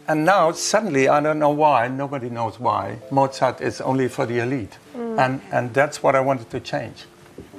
And now, suddenly, I don't know why, nobody knows why, Mozart is only for the elite. And that's what I wanted to change.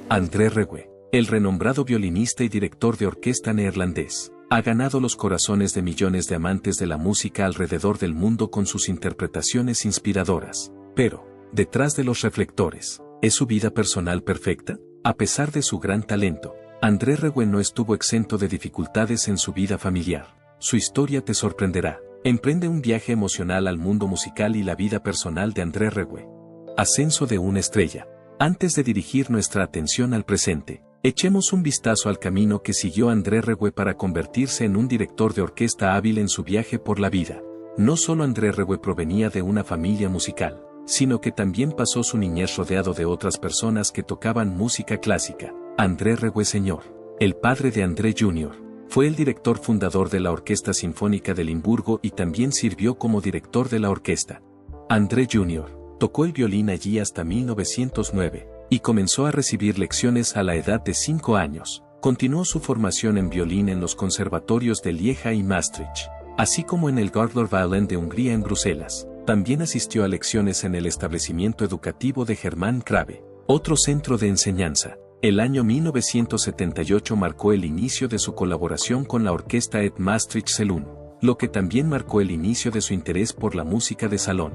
André Rieu, el renombrado violinista y director de orquesta neerlandés, ha ganado los corazones de millones de amantes de la música alrededor del mundo con sus interpretaciones inspiradoras. Pero, detrás de los reflectores, ¿es su vida personal perfecta? A pesar de su gran talento, André Rieu no estuvo exento de dificultades en su vida familiar. Su historia te sorprenderá. Emprende un viaje emocional al mundo musical y la vida personal de André Rieu. Ascenso de una estrella. Antes de dirigir nuestra atención al presente, echemos un vistazo al camino que siguió André Rieu para convertirse en un director de orquesta hábil en su viaje por la vida. No solo André Rieu provenía de una familia musical, sino que también pasó su niñez rodeado de otras personas que tocaban música clásica. André Rieu Sr., el padre de André Jr., fue el director fundador de la Orquesta Sinfónica de Limburgo y también sirvió como director de la orquesta. André Jr. tocó el violín allí hasta 1909, y comenzó a recibir lecciones a la edad de 5 años. Continuó su formación en violín en los conservatorios de Lieja y Maastricht, así como en el Gardner Violin de Hungría en Bruselas. También asistió a lecciones en el establecimiento educativo de Germán Krabbe, otro centro de enseñanza. El año 1978 marcó el inicio de su colaboración con la orquesta Et Maastricht Saloon, lo que también marcó el inicio de su interés por la música de salón.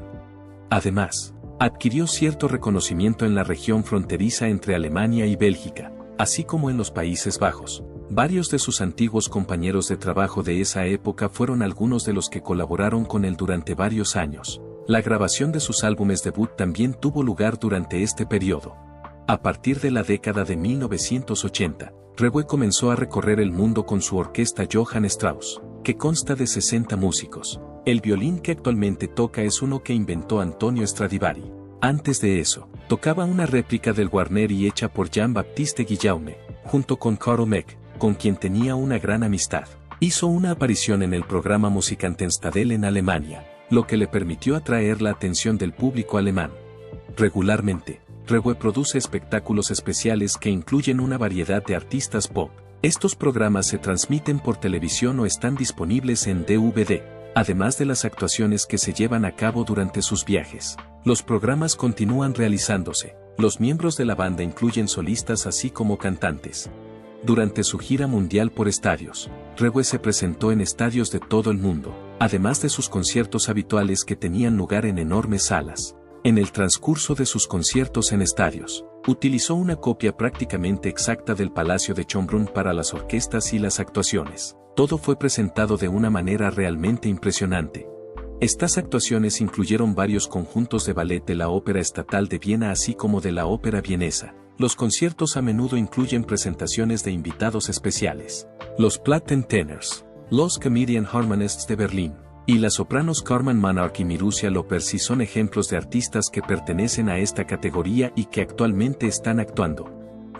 Además, adquirió cierto reconocimiento en la región fronteriza entre Alemania y Bélgica, así como en los Países Bajos. Varios de sus antiguos compañeros de trabajo de esa época fueron algunos de los que colaboraron con él durante varios años. La grabación de sus álbumes debut también tuvo lugar durante este periodo. A partir de la década de 1980, Rieu comenzó a recorrer el mundo con su orquesta Johann Strauss, que consta de 60 músicos. El violín que actualmente toca es uno que inventó Antonio Stradivari. Antes de eso, tocaba una réplica del Guarneri hecha por Jean-Baptiste Guillaume, junto con Carl Meck, con quien tenía una gran amistad. Hizo una aparición en el programa Musikantenstadel en Alemania, lo que le permitió atraer la atención del público alemán. Regularmente, Rieu produce espectáculos especiales que incluyen una variedad de artistas pop. Estos programas se transmiten por televisión o están disponibles en DVD, además de las actuaciones que se llevan a cabo durante sus viajes. Los programas continúan realizándose. Los miembros de la banda incluyen solistas así como cantantes. Durante su gira mundial por estadios, Rieu se presentó en estadios de todo el mundo, además de sus conciertos habituales que tenían lugar en enormes salas. En el transcurso de sus conciertos en estadios, utilizó una copia prácticamente exacta del Palacio de Schönbrunn para las orquestas y las actuaciones. Todo fue presentado de una manera realmente impresionante. Estas actuaciones incluyeron varios conjuntos de ballet de la Ópera Estatal de Viena así como de la Ópera Vienesa. Los conciertos a menudo incluyen presentaciones de invitados especiales. Los Plattentenors, los Comedian Harmonists de Berlín, y las sopranos Carmen Monarch y Mirusia Lopersi son ejemplos de artistas que pertenecen a esta categoría y que actualmente están actuando.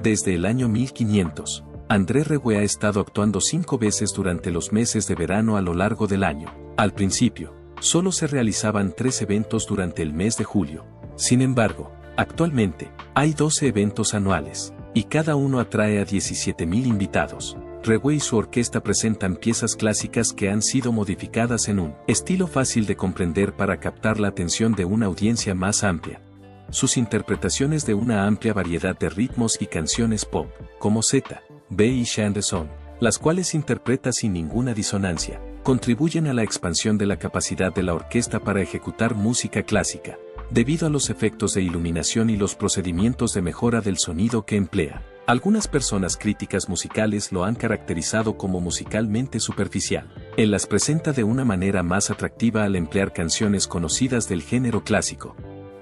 Desde el año 1500, André Rieu ha estado actuando 5 veces durante los meses de verano a lo largo del año. Al principio, solo se realizaban 3 eventos durante el mes de julio. Sin embargo, actualmente, hay 12 eventos anuales, y cada uno atrae a 17.000 invitados. Rieu y su orquesta presentan piezas clásicas que han sido modificadas en un estilo fácil de comprender para captar la atención de una audiencia más amplia. Sus interpretaciones de una amplia variedad de ritmos y canciones pop, como Z, B y chanson, las cuales interpreta sin ninguna disonancia, contribuyen a la expansión de la capacidad de la orquesta para ejecutar música clásica, debido a los efectos de iluminación y los procedimientos de mejora del sonido que emplea. Algunas personas críticas musicales lo han caracterizado como musicalmente superficial. Él las presenta de una manera más atractiva al emplear canciones conocidas del género clásico.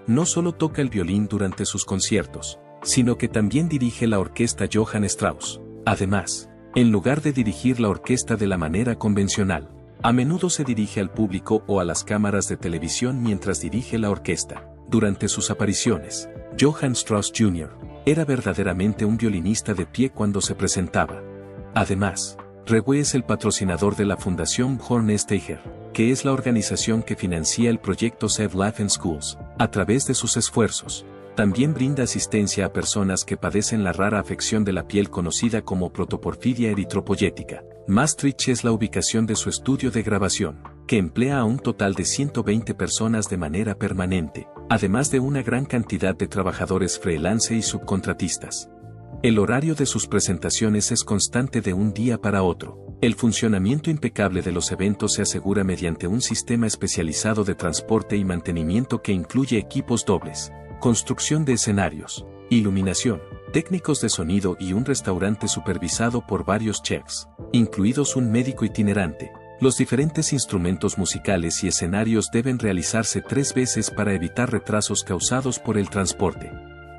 No solo toca el violín durante sus conciertos, sino que también dirige la orquesta Johann Strauss. Además, en lugar de dirigir la orquesta de la manera convencional, a menudo se dirige al público o a las cámaras de televisión mientras dirige la orquesta. Durante sus apariciones, Johann Strauss Jr. era verdaderamente un violinista de pie cuando se presentaba. Además, Rieu es el patrocinador de la Fundación Hornsteiner, que es la organización que financia el proyecto Save Life in Schools. A través de sus esfuerzos, también brinda asistencia a personas que padecen la rara afección de la piel conocida como protoporfiria eritropoyética. Maastricht es la ubicación de su estudio de grabación. que emplea a un total de 120 personas de manera permanente, además de una gran cantidad de trabajadores freelance y subcontratistas. El horario de sus presentaciones es constante de un día para otro. El funcionamiento impecable de los eventos se asegura mediante un sistema especializado de transporte y mantenimiento que incluye equipos dobles, construcción de escenarios, iluminación, técnicos de sonido y un restaurante supervisado por varios chefs, incluidos un médico itinerante. Los diferentes instrumentos musicales y escenarios deben realizarse 3 veces para evitar retrasos causados por el transporte.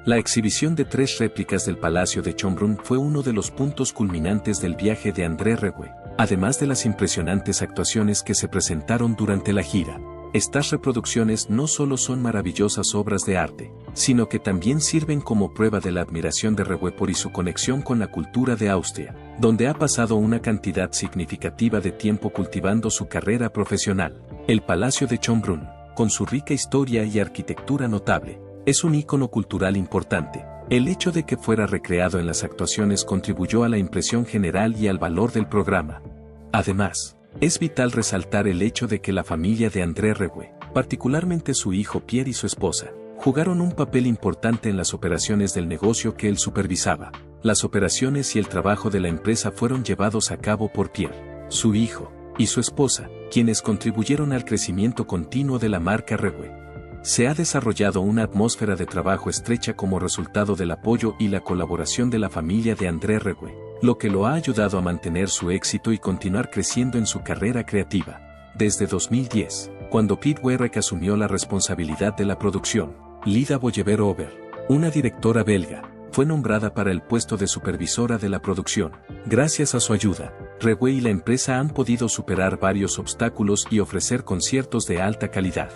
La exhibición de 3 réplicas del Palacio de Schönbrunn fue uno de los puntos culminantes del viaje de André Rieu, además de las impresionantes actuaciones que se presentaron durante la gira. Estas reproducciones no solo son maravillosas obras de arte, sino que también sirven como prueba de la admiración de Rieu por y su conexión con la cultura de Austria, donde ha pasado una cantidad significativa de tiempo cultivando su carrera profesional. El Palacio de Schönbrunn, con su rica historia y arquitectura notable, es un ícono cultural importante. El hecho de que fuera recreado en las actuaciones contribuyó a la impresión general y al valor del programa. Además, es vital resaltar el hecho de que la familia de André Rieu, particularmente su hijo Pierre y su esposa, jugaron un papel importante en las operaciones del negocio que él supervisaba. Las operaciones y el trabajo de la empresa fueron llevados a cabo por Pierre, su hijo, y su esposa, quienes contribuyeron al crecimiento continuo de la marca Rieu. Se ha desarrollado una atmósfera de trabajo estrecha como resultado del apoyo y la colaboración de la familia de André Rieu, lo que lo ha ayudado a mantener su éxito y continuar creciendo en su carrera creativa. Desde 2010, cuando Piet Werrick asumió la responsabilidad de la producción, Lida Boyever-Over, una directora belga, fue nombrada para el puesto de supervisora de la producción. Gracias a su ayuda, Rieu y la empresa han podido superar varios obstáculos y ofrecer conciertos de alta calidad.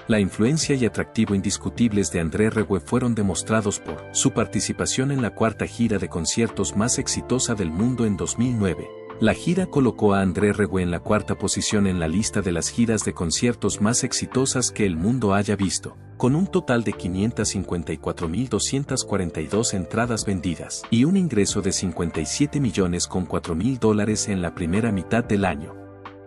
La influencia y atractivo indiscutibles de André Rieu fueron demostrados por su participación en la 4ª gira de conciertos más exitosa del mundo en 2009. La gira colocó a André Rieu en la 4ª posición en la lista de las giras de conciertos más exitosas que el mundo haya visto, con un total de 554.242 entradas vendidas y un ingreso de $57.004.000 en la primera mitad del año.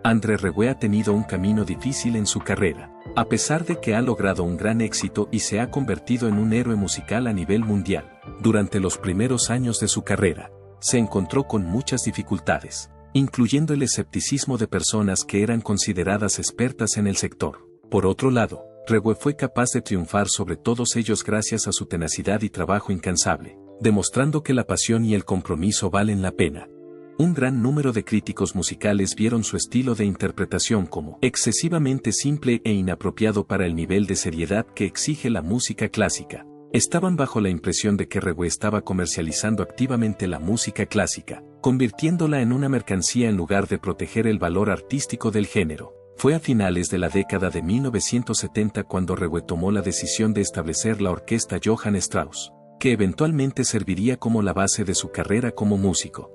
André Rieu ha tenido un camino difícil en su carrera, a pesar de que ha logrado un gran éxito y se ha convertido en un héroe musical a nivel mundial. Durante los primeros años de su carrera, se encontró con muchas dificultades, incluyendo el escepticismo de personas que eran consideradas expertas en el sector. Por otro lado, Rieu fue capaz de triunfar sobre todos ellos gracias a su tenacidad y trabajo incansable, demostrando que la pasión y el compromiso valen la pena. Un gran número de críticos musicales vieron su estilo de interpretación como excesivamente simple e inapropiado para el nivel de seriedad que exige la música clásica. Estaban bajo la impresión de que Rieu estaba comercializando activamente la música clásica, convirtiéndola en una mercancía en lugar de proteger el valor artístico del género. Fue a finales de la década de 1970 cuando Rieu tomó la decisión de establecer la orquesta Johann Strauss, que eventualmente serviría como la base de su carrera como músico.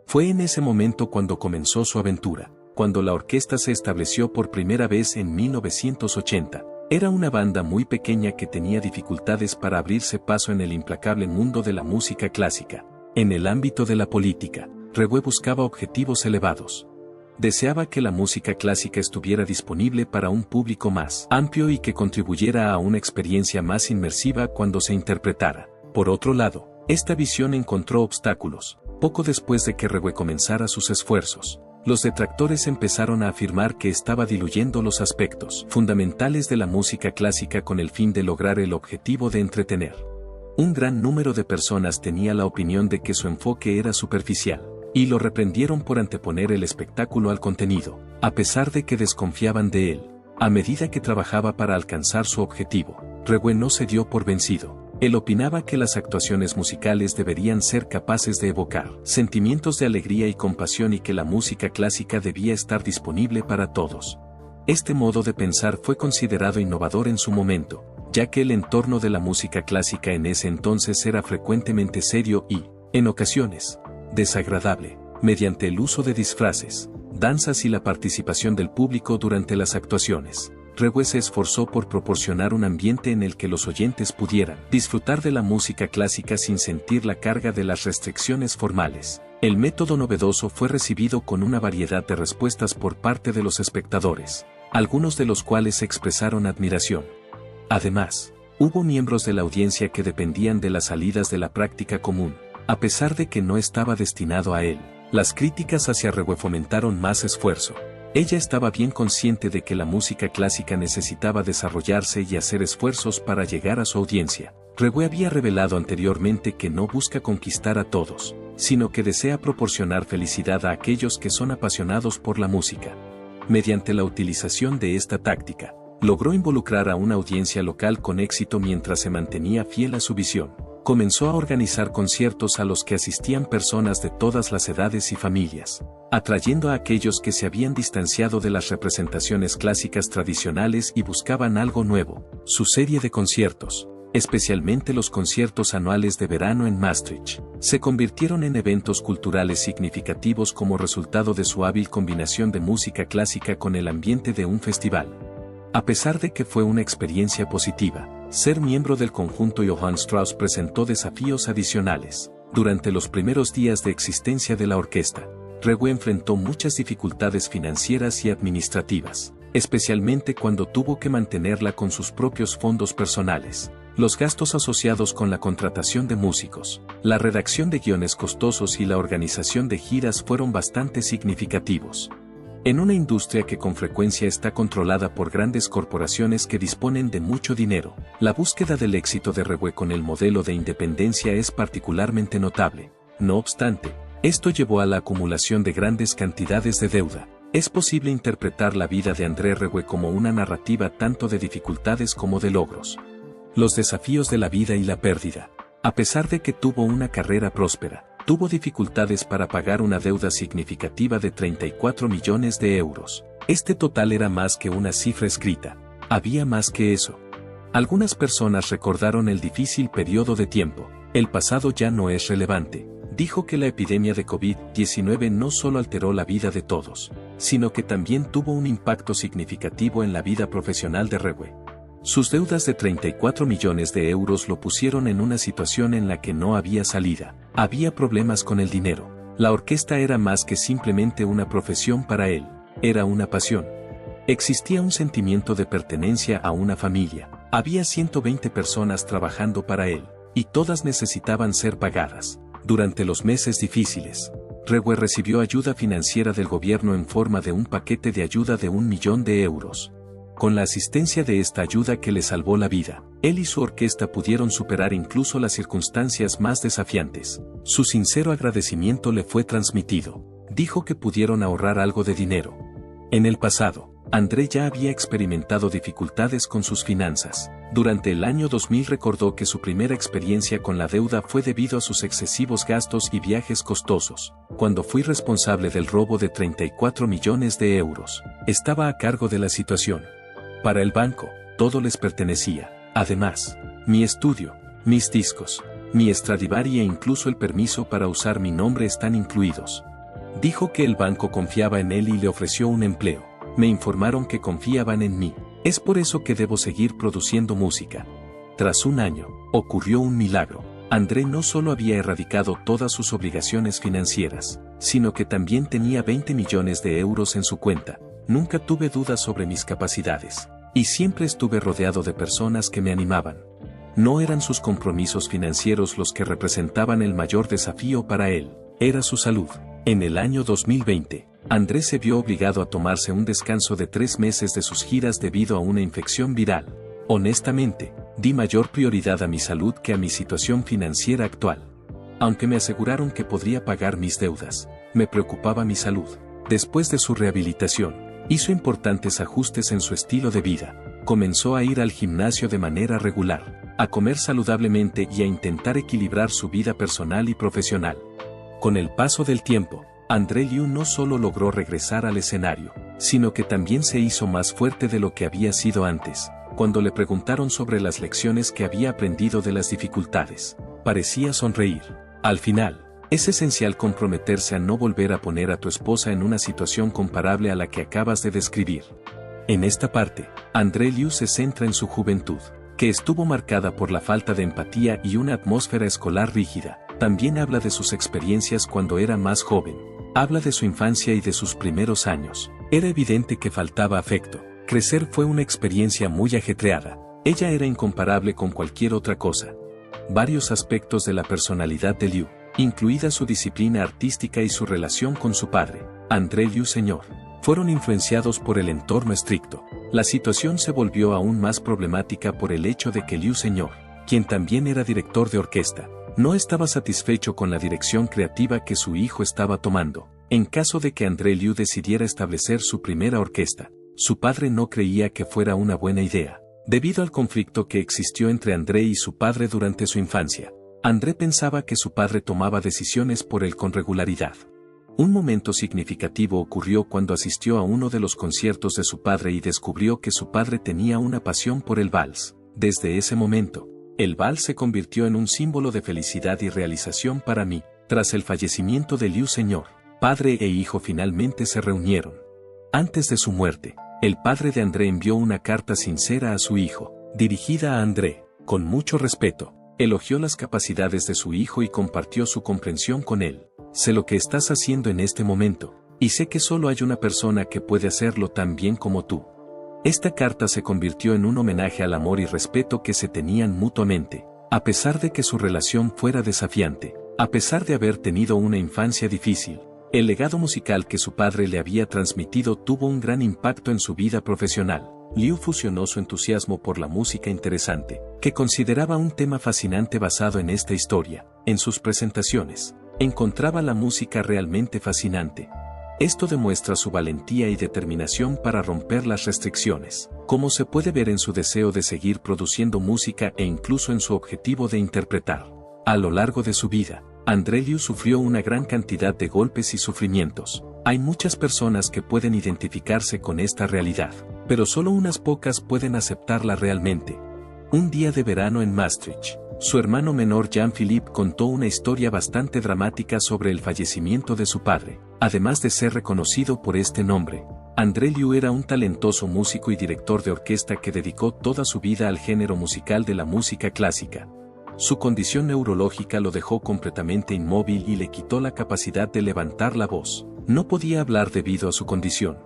Fue en ese momento cuando comenzó su aventura, cuando la orquesta se estableció por primera vez en 1980. Era una banda muy pequeña que tenía dificultades para abrirse paso en el implacable mundo de la música clásica. En el ámbito de la política, Rieu buscaba objetivos elevados. Deseaba que la música clásica estuviera disponible para un público más amplio y que contribuyera a una experiencia más inmersiva cuando se interpretara. Por otro lado, esta visión encontró obstáculos. Poco después de que Rieu comenzara sus esfuerzos, los detractores empezaron a afirmar que estaba diluyendo los aspectos fundamentales de la música clásica con el fin de lograr el objetivo de entretener. Un gran número de personas tenía la opinión de que su enfoque era superficial, y lo reprendieron por anteponer el espectáculo al contenido, a pesar de que desconfiaban de él. A medida que trabajaba para alcanzar su objetivo, Rieu no se dio por vencido. Él opinaba que las actuaciones musicales deberían ser capaces de evocar sentimientos de alegría y compasión y que la música clásica debía estar disponible para todos. Este modo de pensar fue considerado innovador en su momento, ya que el entorno de la música clásica en ese entonces era frecuentemente serio y, en ocasiones, desagradable, mediante el uso de disfraces, danzas y la participación del público durante las actuaciones. Rieu se esforzó por proporcionar un ambiente en el que los oyentes pudieran disfrutar de la música clásica sin sentir la carga de las restricciones formales. El método novedoso fue recibido con una variedad de respuestas por parte de los espectadores. algunos de los cuales expresaron admiración. Además, hubo miembros de la audiencia que dependían de las salidas de la práctica común, a pesar de que no estaba destinado a él. Las críticas hacia Regue fomentaron más esfuerzo. Ella estaba bien consciente de que la música clásica necesitaba desarrollarse y hacer esfuerzos para llegar a su audiencia. Regue había revelado anteriormente que no busca conquistar a todos, sino que desea proporcionar felicidad a aquellos que son apasionados por la música. Mediante la utilización de esta táctica, logró involucrar a una audiencia local con éxito mientras se mantenía fiel a su visión. Comenzó a organizar conciertos a los que asistían personas de todas las edades y familias, atrayendo a aquellos que se habían distanciado de las representaciones clásicas tradicionales y buscaban algo nuevo. Su serie de conciertos, especialmente los conciertos anuales de verano en Maastricht, se convirtieron en eventos culturales significativos como resultado de su hábil combinación de música clásica con el ambiente de un festival. A pesar de que fue una experiencia positiva, ser miembro del conjunto Johann Strauss presentó desafíos adicionales. Durante los primeros días de existencia de la orquesta, Regue enfrentó muchas dificultades financieras y administrativas, especialmente cuando tuvo que mantenerla con sus propios fondos personales. Los gastos asociados con la contratación de músicos, la redacción de guiones costosos y la organización de giras fueron bastante significativos. En una industria que con frecuencia está controlada por grandes corporaciones que disponen de mucho dinero, la búsqueda del éxito de Regue con el modelo de independencia es particularmente notable. No obstante, esto llevó a la acumulación de grandes cantidades de deuda. Es posible interpretar la vida de André Regue como una narrativa tanto de dificultades como de logros. Los desafíos de la vida y la pérdida. A pesar de que tuvo una carrera próspera, tuvo dificultades para pagar una deuda significativa de 34 millones de euros. Este total era más que una cifra escrita. Había más que eso. Algunas personas recordaron el difícil periodo de tiempo. El pasado ya no es relevante. Dijo que la epidemia de COVID-19 no solo alteró la vida de todos, sino que también tuvo un impacto significativo en la vida profesional de Regue. Sus deudas de 34 millones de euros lo pusieron en una situación en la que no había salida. Había problemas con el dinero. La orquesta era más que simplemente una profesión para él, era una pasión. Existía un sentimiento de pertenencia a una familia. Había 120 personas trabajando para él, y todas necesitaban ser pagadas. Durante los meses difíciles, Regue recibió ayuda financiera del gobierno en forma de un paquete de ayuda de 1 millón de euros. Con la asistencia de esta ayuda que le salvó la vida, él y su orquesta pudieron superar incluso las circunstancias más desafiantes. Su sincero agradecimiento le fue transmitido. Dijo que pudieron ahorrar algo de dinero. En el pasado, André ya había experimentado dificultades con sus finanzas. Durante el año 2000 recordó que su primera experiencia con la deuda fue debido a sus excesivos gastos y viajes costosos. Cuando fui responsable del robo de 34 millones de euros, estaba a cargo de la situación. Para el banco, todo les pertenecía. Además, mi estudio, mis discos, mi Stradivari e incluso el permiso para usar mi nombre están incluidos. Dijo que el banco confiaba en él y le ofreció un empleo. Me informaron que confiaban en mí. Es por eso que debo seguir produciendo música. Tras un año, ocurrió un milagro. André no solo había erradicado todas sus obligaciones financieras, sino que también tenía 20 millones de euros en su cuenta. Nunca tuve dudas sobre mis capacidades. Y siempre estuve rodeado de personas que me animaban. No eran sus compromisos financieros los que representaban el mayor desafío para él, era su salud. En el año 2020, André se vio obligado a tomarse un descanso de 3 meses de sus giras debido a una infección viral. Honestamente, di mayor prioridad a mi salud que a mi situación financiera actual. Aunque me aseguraron que podría pagar mis deudas, me preocupaba mi salud. Después de su rehabilitación, hizo importantes ajustes en su estilo de vida. Comenzó a ir al gimnasio de manera regular, a comer saludablemente y a intentar equilibrar su vida personal y profesional. Con el paso del tiempo, André Liu no solo logró regresar al escenario, sino que también se hizo más fuerte de lo que había sido antes. Cuando le preguntaron sobre las lecciones que había aprendido de las dificultades, parecía sonreír. Al final, es esencial comprometerse a no volver a poner a tu esposa en una situación comparable a la que acabas de describir. En esta parte, André Liu se centra en su juventud, que estuvo marcada por la falta de empatía y una atmósfera escolar rígida. También habla de sus experiencias cuando era más joven. Habla de su infancia y de sus primeros años. Era evidente que faltaba afecto. Crecer fue una experiencia muy ajetreada. Ella era incomparable con cualquier otra cosa. Varios aspectos de la personalidad de Liu, incluida su disciplina artística y su relación con su padre, André Liu Sr., fueron influenciados por el entorno estricto. La situación se volvió aún más problemática por el hecho de que Liu Sr., quien también era director de orquesta, no estaba satisfecho con la dirección creativa que su hijo estaba tomando. En caso de que André Liu decidiera establecer su primera orquesta, su padre no creía que fuera una buena idea, debido al conflicto que existió entre André y su padre durante su infancia. André pensaba que su padre tomaba decisiones por él con regularidad. Un momento significativo ocurrió cuando asistió a uno de los conciertos de su padre y descubrió que su padre tenía una pasión por el vals. Desde ese momento, el vals se convirtió en un símbolo de felicidad y realización para mí. Tras el fallecimiento de Liu Sr., padre e hijo finalmente se reunieron. Antes de su muerte, el padre de André envió una carta sincera a su hijo, dirigida a André, con mucho respeto. Elogió las capacidades de su hijo y compartió su comprensión con él. Sé lo que estás haciendo en este momento, y sé que solo hay una persona que puede hacerlo tan bien como tú. Esta carta se convirtió en un homenaje al amor y respeto que se tenían mutuamente, a pesar de que su relación fuera desafiante, a pesar de haber tenido una infancia difícil. El legado musical que su padre le había transmitido tuvo un gran impacto en su vida profesional. Liu fusionó su entusiasmo por la música interesante, que consideraba un tema fascinante basado en esta historia, en sus presentaciones. Encontraba la música realmente fascinante. Esto demuestra su valentía y determinación para romper las restricciones, como se puede ver en su deseo de seguir produciendo música e incluso en su objetivo de interpretar. A lo largo de su vida, André Liu sufrió una gran cantidad de golpes y sufrimientos. Hay muchas personas que pueden identificarse con esta realidad, pero solo unas pocas pueden aceptarla realmente. Un día de verano en Maastricht, su hermano menor Jean-Philippe contó una historia bastante dramática sobre el fallecimiento de su padre. Además de ser reconocido por este nombre, André Liu era un talentoso músico y director de orquesta que dedicó toda su vida al género musical de la música clásica. Su condición neurológica lo dejó completamente inmóvil y le quitó la capacidad de levantar la voz. No podía hablar debido a su condición.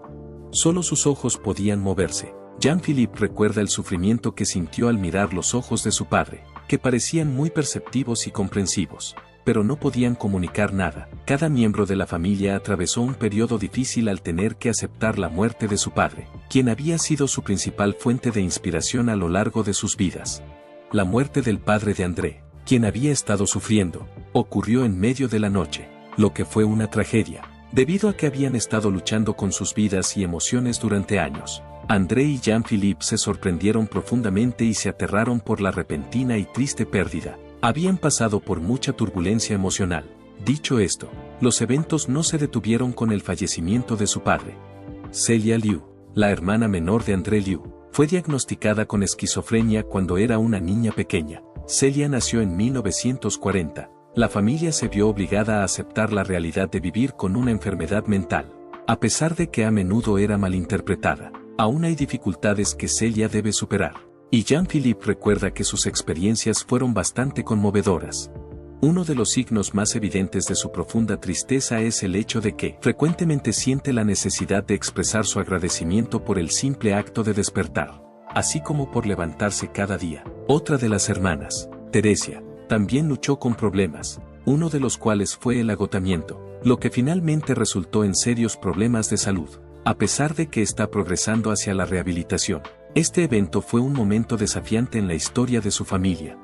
Solo sus ojos podían moverse. Jean-Philippe recuerda el sufrimiento que sintió al mirar los ojos de su padre, que parecían muy perceptivos y comprensivos, pero no podían comunicar nada. Cada miembro de la familia atravesó un periodo difícil al tener que aceptar la muerte de su padre, quien había sido su principal fuente de inspiración a lo largo de sus vidas. La muerte del padre de André, quien había estado sufriendo, ocurrió en medio de la noche, lo que fue una tragedia, debido a que habían estado luchando con sus vidas y emociones durante años. André y Jean-Philippe se sorprendieron profundamente y se aterraron por la repentina y triste pérdida. Habían pasado por mucha turbulencia emocional. Dicho esto, los eventos no se detuvieron con el fallecimiento de su padre. Celia Liu, la hermana menor de André Liu, fue diagnosticada con esquizofrenia cuando era una niña pequeña. Celia nació en 1940. La familia se vio obligada a aceptar la realidad de vivir con una enfermedad mental, a pesar de que a menudo era malinterpretada. Aún hay dificultades que Celia debe superar, y Jean-Philippe recuerda que sus experiencias fueron bastante conmovedoras. Uno de los signos más evidentes de su profunda tristeza es el hecho de que frecuentemente siente la necesidad de expresar su agradecimiento por el simple acto de despertar, así como por levantarse cada día. Otra de las hermanas, Teresia, también luchó con problemas, uno de los cuales fue el agotamiento, lo que finalmente resultó en serios problemas de salud. A pesar de que está progresando hacia la rehabilitación, este evento fue un momento desafiante en la historia de su familia.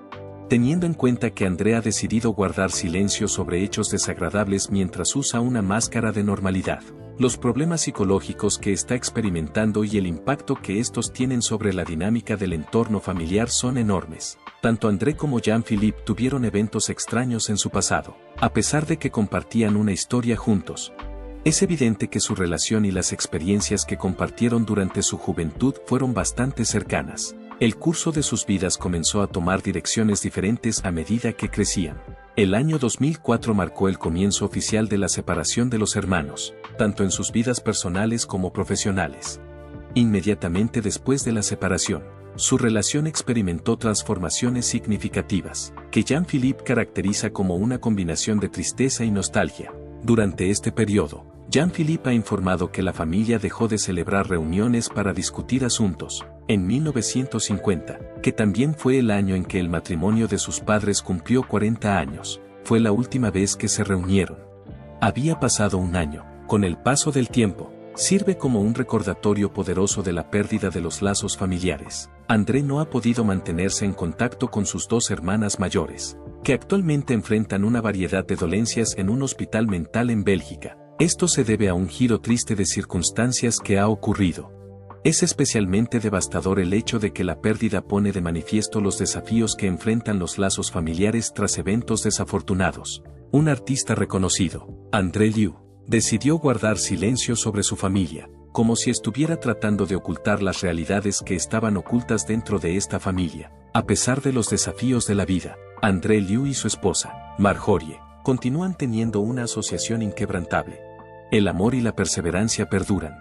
Teniendo en cuenta que André ha decidido guardar silencio sobre hechos desagradables mientras usa una máscara de normalidad, los problemas psicológicos que está experimentando y el impacto que estos tienen sobre la dinámica del entorno familiar son enormes. Tanto André como Jean-Philippe tuvieron eventos extraños en su pasado, a pesar de que compartían una historia juntos. Es evidente que su relación y las experiencias que compartieron durante su juventud fueron bastante cercanas. El curso de sus vidas comenzó a tomar direcciones diferentes a medida que crecían. El año 2004 marcó el comienzo oficial de la separación de los hermanos, tanto en sus vidas personales como profesionales. Inmediatamente después de la separación, su relación experimentó transformaciones significativas, que Jean-Philippe caracteriza como una combinación de tristeza y nostalgia. Durante este periodo, Jean-Philippe ha informado que la familia dejó de celebrar reuniones para discutir asuntos, en 1950, que también fue el año en que el matrimonio de sus padres cumplió 40 años, fue la última vez que se reunieron. Había pasado un año. Con el paso del tiempo, sirve como un recordatorio poderoso de la pérdida de los lazos familiares. André no ha podido mantenerse en contacto con sus dos hermanas mayores, que actualmente enfrentan una variedad de dolencias en un hospital mental en Bélgica. Esto se debe a un giro triste de circunstancias que ha ocurrido. Es especialmente devastador el hecho de que la pérdida pone de manifiesto los desafíos que enfrentan los lazos familiares tras eventos desafortunados. Un artista reconocido, André Liu, decidió guardar silencio sobre su familia, como si estuviera tratando de ocultar las realidades que estaban ocultas dentro de esta familia. A pesar de los desafíos de la vida, André Liu y su esposa, Marjorie, continúan teniendo una asociación inquebrantable. El amor y la perseverancia perduran.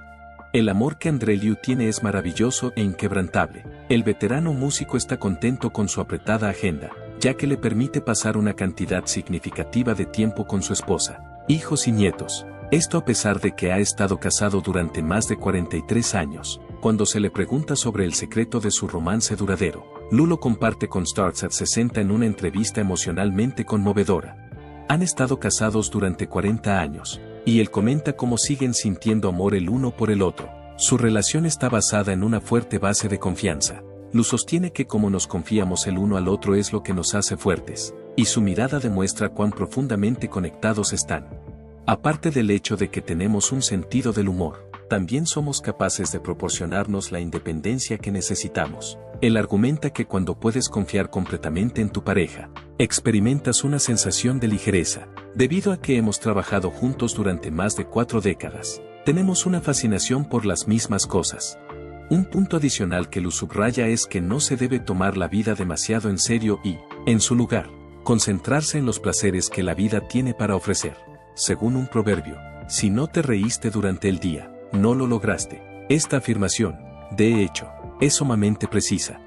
El amor que André Liu tiene es maravilloso e inquebrantable. El veterano músico está contento con su apretada agenda, ya que le permite pasar una cantidad significativa de tiempo con su esposa, hijos y nietos. Esto a pesar de que ha estado casado durante más de 43 años. Cuando se le pregunta sobre el secreto de su romance duradero, Liu lo comparte con Starsat 60 en una entrevista emocionalmente conmovedora. Han estado casados durante 40 años, y él comenta cómo siguen sintiendo amor el uno por el otro. Su relación está basada en una fuerte base de confianza. Liu sostiene que como nos confiamos el uno al otro es lo que nos hace fuertes, y su mirada demuestra cuán profundamente conectados están. Aparte del hecho de que tenemos un sentido del humor, también somos capaces de proporcionarnos la independencia que necesitamos. Él argumenta que cuando puedes confiar completamente en tu pareja, experimentas una sensación de ligereza. Debido a que hemos trabajado juntos durante más de 4 décadas, tenemos una fascinación por las mismas cosas. Un punto adicional que Liu subraya es que no se debe tomar la vida demasiado en serio y, en su lugar, concentrarse en los placeres que la vida tiene para ofrecer. Según un proverbio, si no te reíste durante el día, no lo lograste. Esta afirmación, de hecho, es sumamente precisa.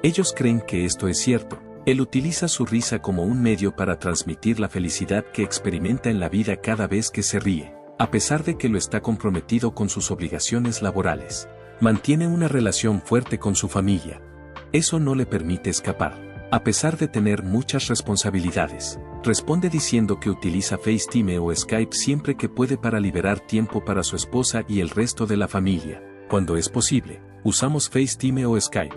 Ellos creen que esto es cierto. Él utiliza su risa como un medio para transmitir la felicidad que experimenta en la vida cada vez que se ríe, a pesar de que lo está comprometido con sus obligaciones laborales. Mantiene una relación fuerte con su familia. Eso no le permite escapar. A pesar de tener muchas responsabilidades, responde diciendo que utiliza FaceTime o Skype siempre que puede para liberar tiempo para su esposa y el resto de la familia. Cuando es posible, usamos FaceTime o Skype.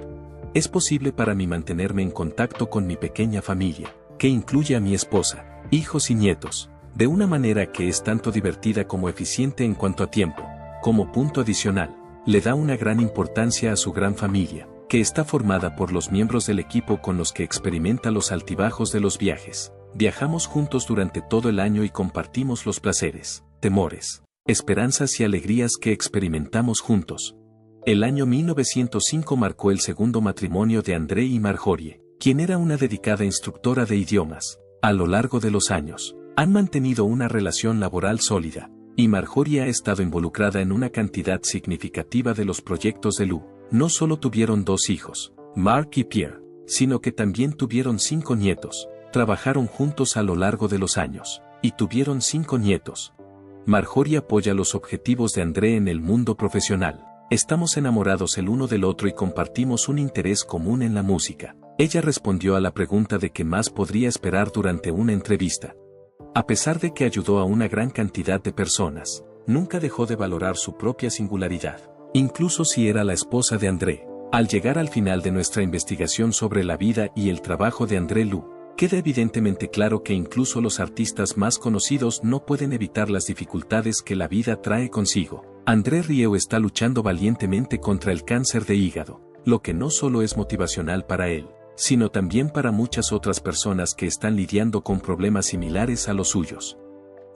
Es posible para mí mantenerme en contacto con mi pequeña familia, que incluye a mi esposa, hijos y nietos, de una manera que es tanto divertida como eficiente en cuanto a tiempo. Como punto adicional, le da una gran importancia a su gran familia, que está formada por los miembros del equipo con los que experimenta los altibajos de los viajes. Viajamos juntos durante todo el año y compartimos los placeres, temores, esperanzas y alegrías que experimentamos juntos. El año 1905 marcó el segundo matrimonio de André y Marjorie, quien era una dedicada instructora de idiomas. A lo largo de los años, han mantenido una relación laboral sólida, y Marjorie ha estado involucrada en una cantidad significativa de los proyectos de Liu. No solo tuvieron 2 hijos, Mark y Pierre, sino que también tuvieron 5 nietos. Trabajaron juntos a lo largo de los años, y tuvieron 5 nietos. Marjorie apoya los objetivos de André en el mundo profesional. Estamos enamorados el uno del otro y compartimos un interés común en la música. Ella respondió a la pregunta de qué más podría esperar durante una entrevista. A pesar de que ayudó a una gran cantidad de personas, nunca dejó de valorar su propia singularidad, incluso si era la esposa de André. Al llegar al final de nuestra investigación sobre la vida y el trabajo de André Liu, queda evidentemente claro que incluso los artistas más conocidos no pueden evitar las dificultades que la vida trae consigo. André Rieu está luchando valientemente contra el cáncer de hígado, lo que no solo es motivacional para él, sino también para muchas otras personas que están lidiando con problemas similares a los suyos.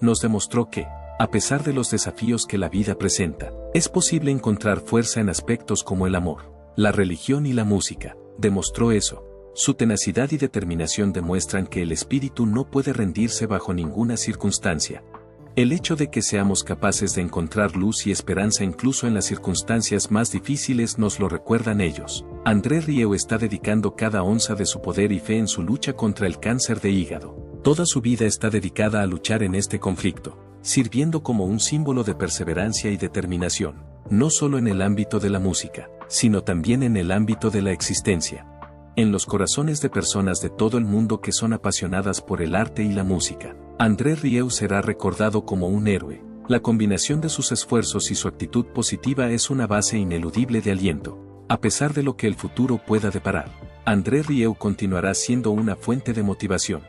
Nos demostró que, a pesar de los desafíos que la vida presenta, es posible encontrar fuerza en aspectos como el amor, la religión y la música. Demostró eso. Su tenacidad y determinación demuestran que el espíritu no puede rendirse bajo ninguna circunstancia. El hecho de que seamos capaces de encontrar luz y esperanza incluso en las circunstancias más difíciles nos lo recuerdan ellos. André Rieu está dedicando cada onza de su poder y fe en su lucha contra el cáncer de hígado. Toda su vida está dedicada a luchar en este conflicto. sirviendo como un símbolo de perseverancia y determinación, no solo en el ámbito de la música, sino también en el ámbito de la existencia. En los corazones de personas de todo el mundo que son apasionadas por el arte y la música, André Rieu será recordado como un héroe. La combinación de sus esfuerzos y su actitud positiva es una base ineludible de aliento. A pesar de lo que el futuro pueda deparar, André Rieu continuará siendo una fuente de motivación.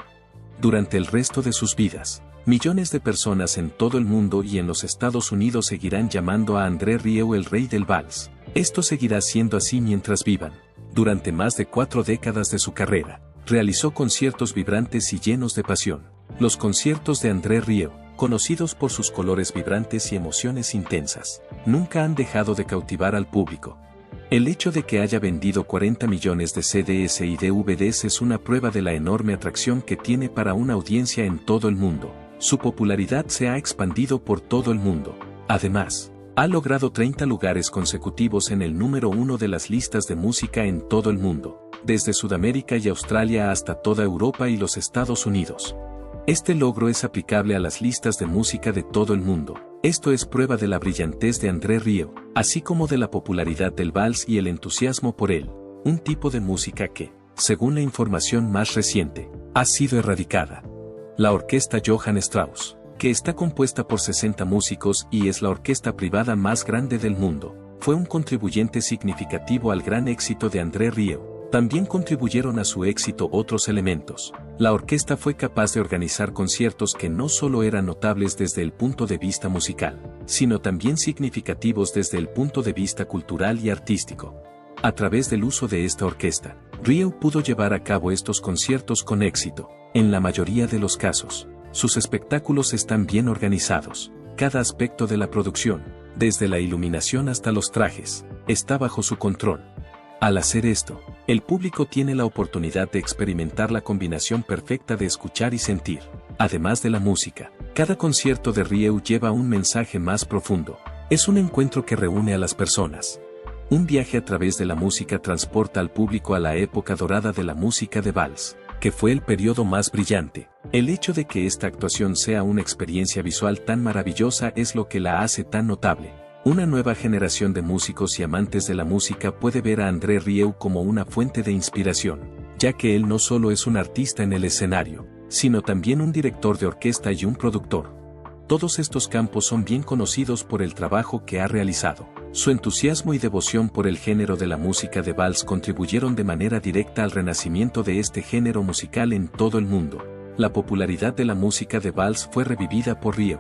Durante el resto de sus vidas, millones de personas en todo el mundo y en los Estados Unidos seguirán llamando a André Rieu el rey del vals. Esto seguirá siendo así mientras vivan. Durante más de 4 décadas de su carrera, realizó conciertos vibrantes y llenos de pasión. Los conciertos de André Rieu, conocidos por sus colores vibrantes y emociones intensas, nunca han dejado de cautivar al público. El hecho de que haya vendido 40 millones de CDs y DVDs es una prueba de la enorme atracción que tiene para una audiencia en todo el mundo. Su popularidad se ha expandido por todo el mundo. Además, ha logrado 30 lugares consecutivos en el número 1 de las listas de música en todo el mundo, desde Sudamérica y Australia hasta toda Europa y los Estados Unidos. Este logro es aplicable a las listas de música de todo el mundo. Esto es prueba de la brillantez de André Rieu, así como de la popularidad del vals y el entusiasmo por él, un tipo de música que, según la información más reciente, ha sido erradicada. La orquesta Johann Strauss, que está compuesta por 60 músicos y es la orquesta privada más grande del mundo, fue un contribuyente significativo al gran éxito de André Rieu. También contribuyeron a su éxito otros elementos. La orquesta fue capaz de organizar conciertos que no solo eran notables desde el punto de vista musical, sino también significativos desde el punto de vista cultural y artístico. A través del uso de esta orquesta, Rieu pudo llevar a cabo estos conciertos con éxito. En la mayoría de los casos, sus espectáculos están bien organizados. Cada aspecto de la producción, desde la iluminación hasta los trajes, está bajo su control. Al hacer esto, el público tiene la oportunidad de experimentar la combinación perfecta de escuchar y sentir. Además de la música, cada concierto de Rieu lleva un mensaje más profundo. Es un encuentro que reúne a las personas. Un viaje a través de la música transporta al público a la época dorada de la música de vals, que fue el periodo más brillante. El hecho de que esta actuación sea una experiencia visual tan maravillosa es lo que la hace tan notable. Una nueva generación de músicos y amantes de la música puede ver a André Rieu como una fuente de inspiración, ya que él no solo es un artista en el escenario, sino también un director de orquesta y un productor. Todos estos campos son bien conocidos por el trabajo que ha realizado. Su entusiasmo y devoción por el género de la música de vals contribuyeron de manera directa al renacimiento de este género musical en todo el mundo. La popularidad de la música de vals fue revivida por Rieu.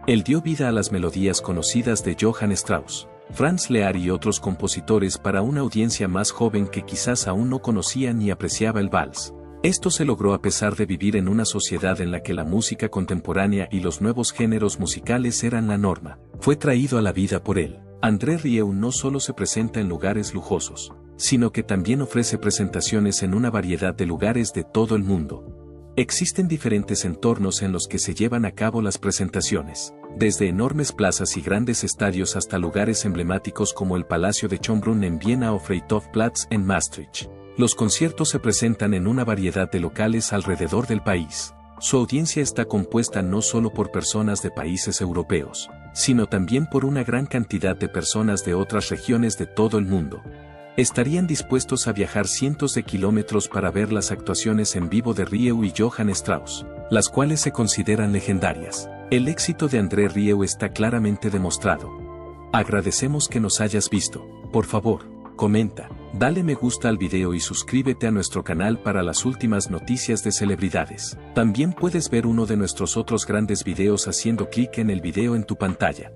Él dio vida a las melodías conocidas de Johann Strauss, Franz Lehár y otros compositores para una audiencia más joven que quizás aún no conocía ni apreciaba el vals. Esto se logró a pesar de vivir en una sociedad en la que la música contemporánea y los nuevos géneros musicales eran la norma. Fue traído a la vida por él. André Rieu no solo se presenta en lugares lujosos, sino que también ofrece presentaciones en una variedad de lugares de todo el mundo. Existen diferentes entornos en los que se llevan a cabo las presentaciones, desde enormes plazas y grandes estadios hasta lugares emblemáticos como el Palacio de Schönbrunn en Viena o Freyhofplatz en Maastricht. Los conciertos se presentan en una variedad de locales alrededor del país. Su audiencia está compuesta no solo por personas de países europeos, sino también por una gran cantidad de personas de otras regiones de todo el mundo. Estarían dispuestos a viajar cientos de kilómetros para ver las actuaciones en vivo de Rieu y Johann Strauss, las cuales se consideran legendarias. El éxito de André Rieu está claramente demostrado. Agradecemos que nos hayas visto. Por favor, comenta, dale me gusta al video y suscríbete a nuestro canal para las últimas noticias de celebridades. También puedes ver uno de nuestros otros grandes videos haciendo clic en el video en tu pantalla.